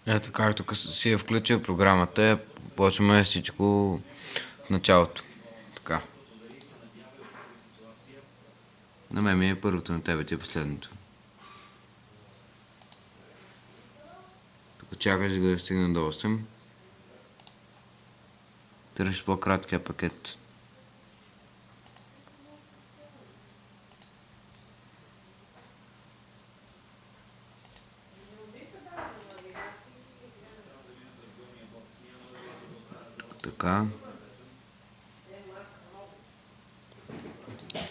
Ето както си е включил програмата, почваме всичко в началото. Така. На мен ми е първото, на тебе ти е последното. Тук чакаш да стигне до 8. Търсиш по-краткия пакет. Така.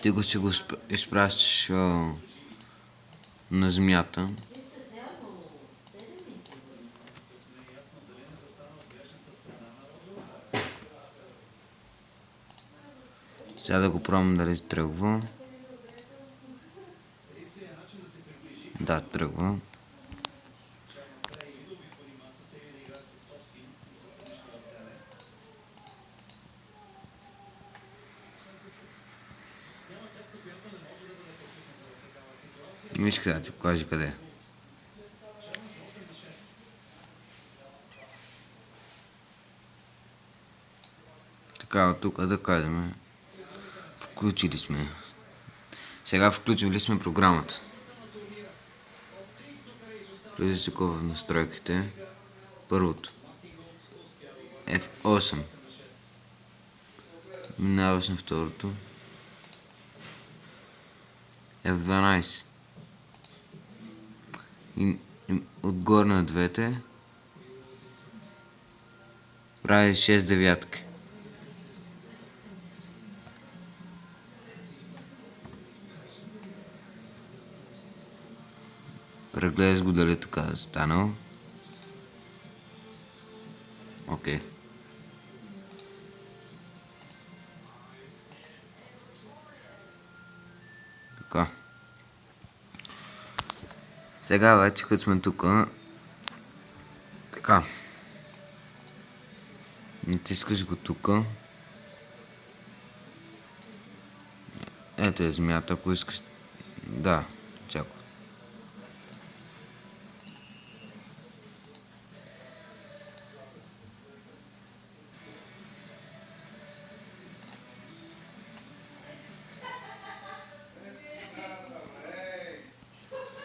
Ти го си го изпращаш на земята. Сега да го пробвам дали тръгва. Да, тръгва. Мишка да ти покажи къде е. Така, от тук да кажем. Включили сме. Сега включили сме програмата. Влизаш такова в настройките. Първото. F8. Минаваш на второто. F12. И отгоре на двете прави 6 девятки. Прегледаш го дали така е станал. Окей. Така. Сега вече като сме тук. Така. Натискаш го тук. Ето е земята, ако искаш. Да, чакай.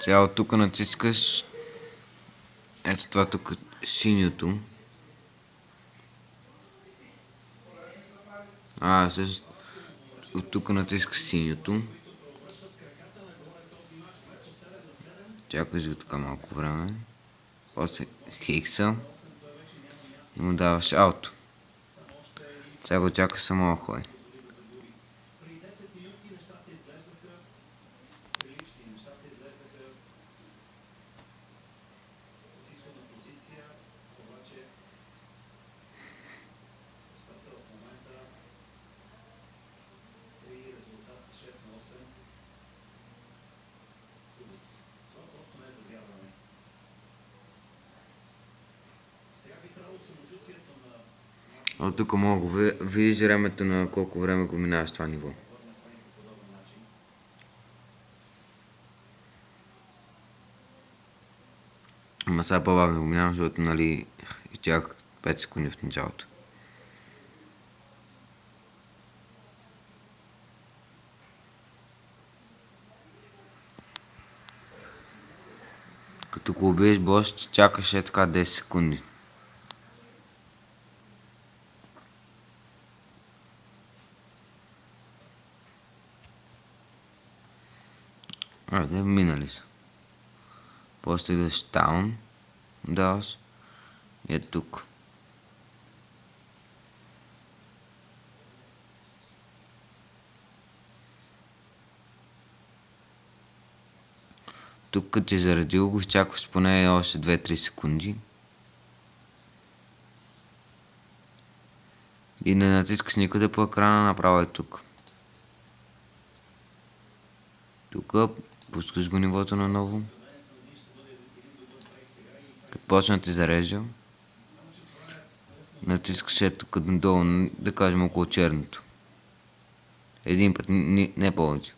Сега от тук натискаш. Ето това тук синьото. Също от тук натискаш синьото. Чакаш го така малко време. После хикса. И му даваш ауто. Сега го чакаш само охой. От тук мога да видиш времето на колко време го минаваш това ниво. Ама сега по-бавно го минавам, защото нали изчаках 5 секунди в началото. Като го убиеш бос, чакаш е така 10 секунди. Айде, минали са. После идваш таун, даваш и е тук. Тук като ти заредил го, изчакваш поне още 2-3 секунди. И не натискаш никъде по екрана, направо е тук. Тук пускаш го нивото наново. Като почна да ти зарежда, натискаш ето тук долу, да кажем около черното. Един път, не повече.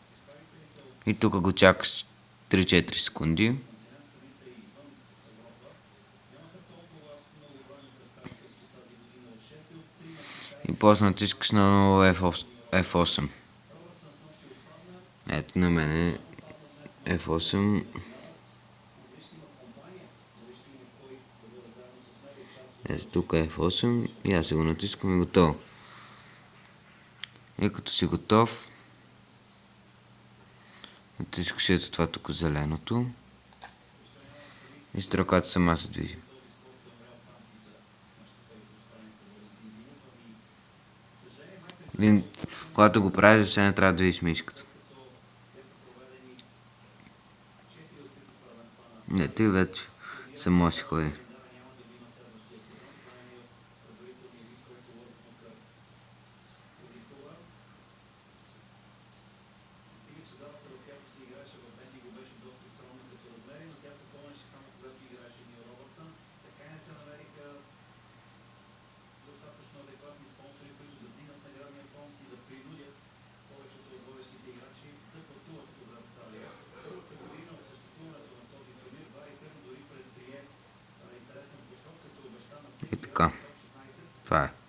И тук го чакаш 3-4 секунди. после натискаш на ново F8. Ето на мен е F8. Ето тук е F8 и аз се го натискам и готово. И като си готов, натискаш ето това тук зеленото и стрелката сама се движи. Когато го правиш, въобще не трябва да видиш мишката. Не, ти вече само си ходи. И така. Това е.